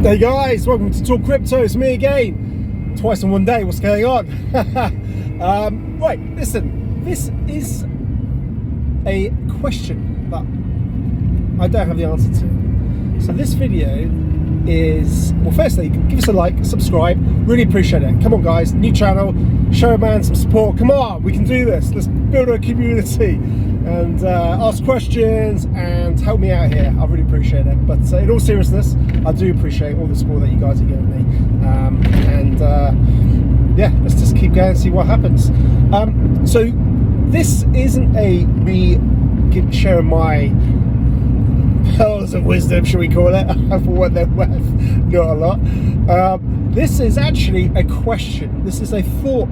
Hey guys, welcome to TalkCrypto. It's me again. Twice in one day. What's going on? Right, listen. This is a question that I don't have the answer to. So this video is, well, firstly, give us a like, subscribe. Really appreciate it. Come on, guys. New channel. Show a man some support. Come on, we can do this. Let's build a community and ask questions and help me out here. I really appreciate it. But in all seriousness, I do appreciate all the support that you guys are giving me. Yeah, let's just keep going and see what happens. So this isn't a me sharing my pearls of wisdom, shall we call it, for what they're worth. Not a lot. This is actually a question. This is a thought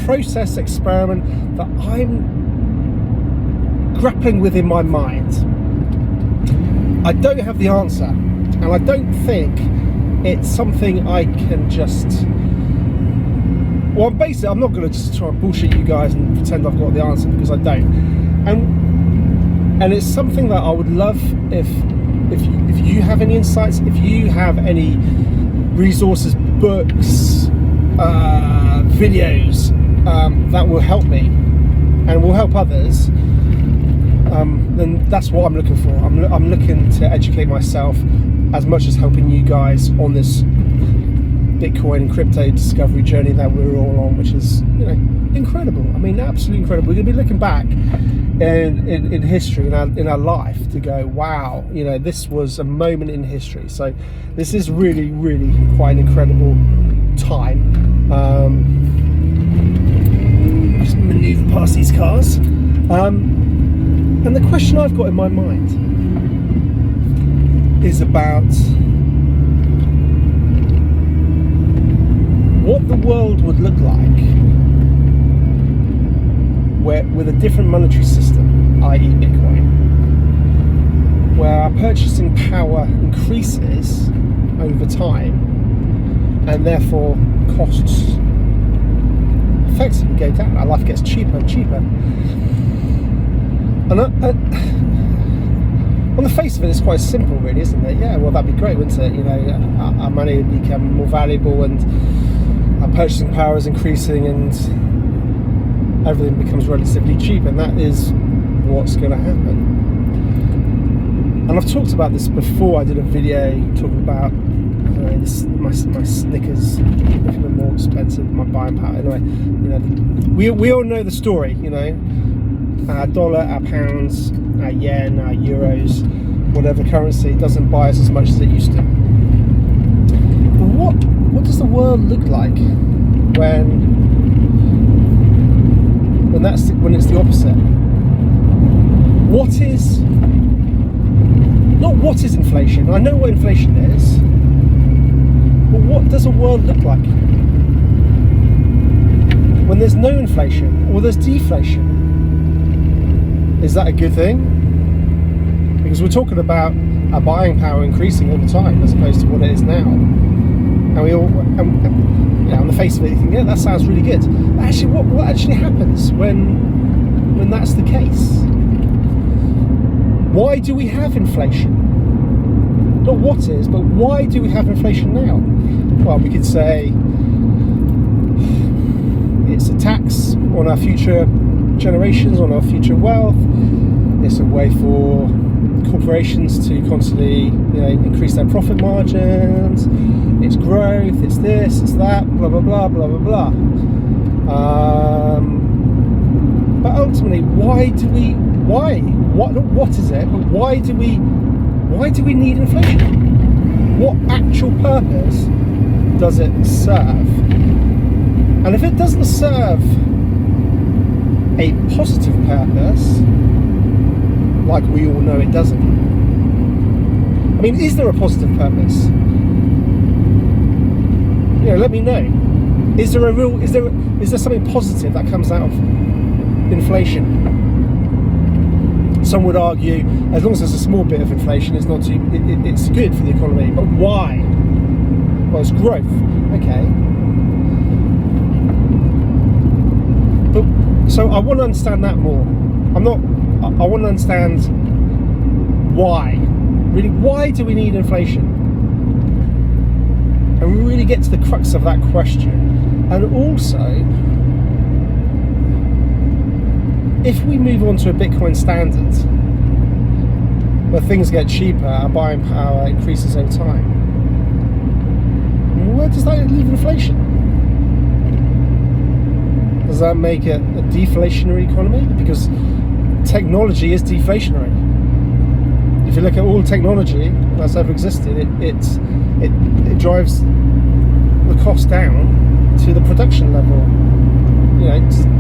process experiment that I'm grappling with in my mind. I don't have the answer, and I don't think it's something I can just, well, basically I'm not going to just try and bullshit you guys and pretend I've got the answer, because I don't. And it's something that I would love if you have any insights, if you have any resources, books, videos that will help me and will help others, then that's what I'm looking for. I'm looking to educate myself as much as helping you guys on this Bitcoin and crypto discovery journey that we're all on, which is, you know, incredible. I mean, absolutely incredible. We're going to be looking back in history, in our life, to go, wow, you know, this was a moment in history. So this is really, really quite an incredible time. Just maneuver past these cars. And the question I've got in my mind is about what the world would look like with a different monetary system, i.e. Bitcoin, where our purchasing power increases over time and therefore costs effectively go down. Our life gets cheaper and cheaper. And on the face of it, it's quite simple, really, isn't it? Yeah, well, that'd be great, wouldn't it? You know, our money would become more valuable and our purchasing power is increasing and everything becomes relatively cheap, and that is what's going to happen. And I've talked about this before. I did a video talking about, you know, my Snickers becoming more expensive, my buying power. Anyway, you know, we all know the story. You know, our dollar, our pounds, our yen, our euros, whatever currency doesn't buy us as much as it used to. But what does the world look like when it's the opposite? What is inflation? I know what inflation is, but what does a world look like when there's no inflation or there's deflation? Is that a good thing? Because we're talking about our buying power increasing all the time as opposed to what it is now. And we all, you know, on the face of it, you think, yeah, that sounds really good. But actually, what actually happens when that's the case? Why do we have inflation? Not what is, but why do we have inflation now? Well, we could say it's a tax on our future generations, on our future wealth. It's a way for corporations to constantly, you know, increase their profit margins. It's growth, it's this, it's that, blah blah blah blah blah blah. But ultimately, what is it? But why do we need inflation? What actual purpose does it serve? And if it doesn't serve a positive purpose, like we all know it doesn't. I mean, is there a positive purpose? You know, let me know. Is there something positive that comes out of inflation? Some would argue, as long as there's a small bit of inflation, it's not too. It's good for the economy. But why? Well, it's growth. Okay. But so I want to understand that more. I want to understand why. Really, why do we need inflation? and really get to the crux of that question. And also, if we move on to a Bitcoin standard, where things get cheaper, our buying power increases over time, where does that leave inflation? Does that make it a deflationary economy? Because technology is deflationary. If you look at all technology that's ever existed, it drives the cost down to the production level,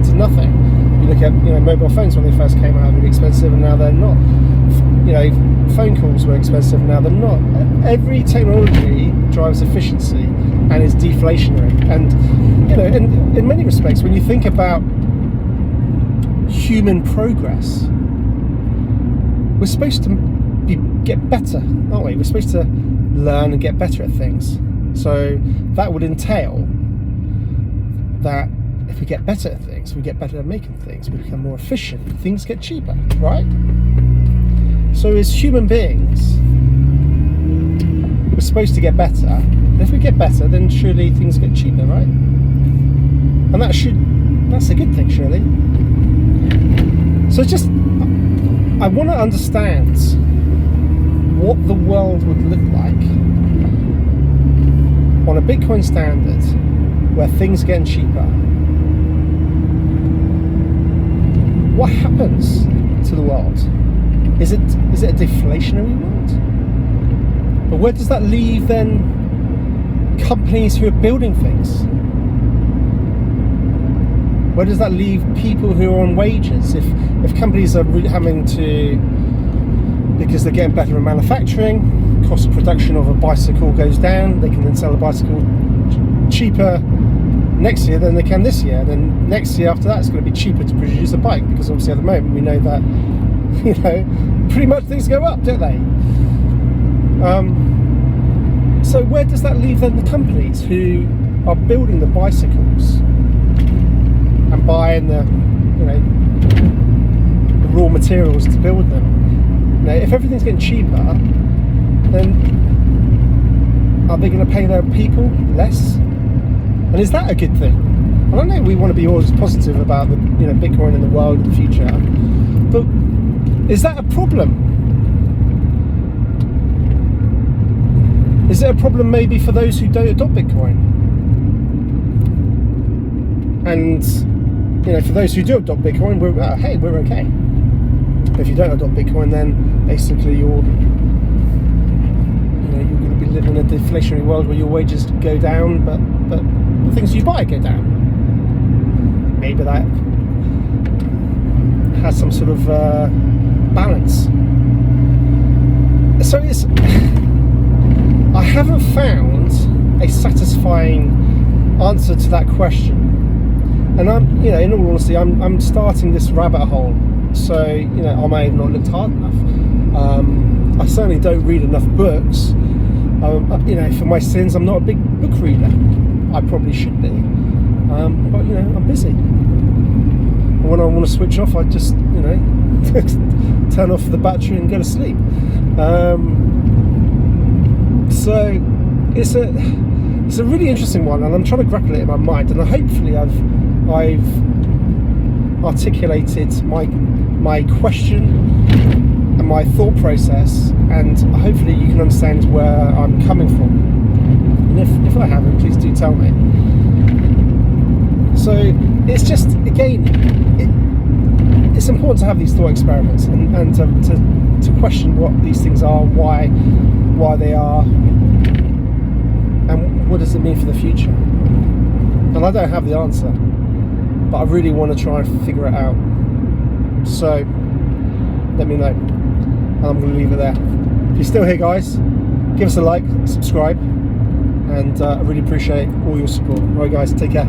to nothing. You look at mobile phones when they first came out, really expensive, and now they're not. Phone calls were expensive, and now they're not. Every technology drives efficiency and is deflationary. And in many respects, when you think about human progress, we're supposed to get better, aren't we? We're supposed to learn and get better at things. So that would entail that if we get better at things, we get better at making things, we become more efficient, things get cheaper, right? So as human beings, we're supposed to get better, and if we get better, then surely things get cheaper, right? And that's a good thing, surely. So I want to understand what the world would look like on a Bitcoin standard where things get cheaper. What happens to the world? Is it a deflationary world? But where does that leave then companies who are building things? Where does that leave people who are on wages? If companies are having to, because they're getting better at manufacturing, cost of production of a bicycle goes down, they can then sell a bicycle cheaper next year than they can this year. And then next year after that, it's going to be cheaper to produce a bike, because obviously at the moment we know that, pretty much things go up, don't they? So where does that leave then the companies who are building the bicycles and buying the raw materials to build them? If everything's getting cheaper, then are they going to pay their people less? And is that a good thing? And I know we want to be always positive about the Bitcoin and the world in the future, but is that a problem? Is it a problem maybe for those who don't adopt Bitcoin? And for those who do adopt Bitcoin, we're okay. But if you don't adopt Bitcoin, then basically you're going to be living in a deflationary world where your wages go down, but the things you buy go down. Maybe that has some sort of balance. So I haven't found a satisfying answer to that question, and I'm, in all honesty, I'm starting this rabbit hole. So I may have not looked hard enough. I certainly don't read enough books. For my sins, I'm not a big book reader. I probably should be, but I'm busy. And when I want to switch off, I just turn off the battery and go to sleep. So it's a really interesting one, and I'm trying to grapple it in my mind. And hopefully I've articulated my question and my thought process, and hopefully you can understand where I'm coming from. And if I haven't, please do tell me. So it's just, again, it's important to have these thought experiments and to question what these things are, why they are, and what does it mean for the future. And I don't have the answer, but I really want to try and figure it out. So let me know, and I'm going to leave it there. If you're still here, guys, give us a like, subscribe, and I really appreciate all your support. Right, guys, take care.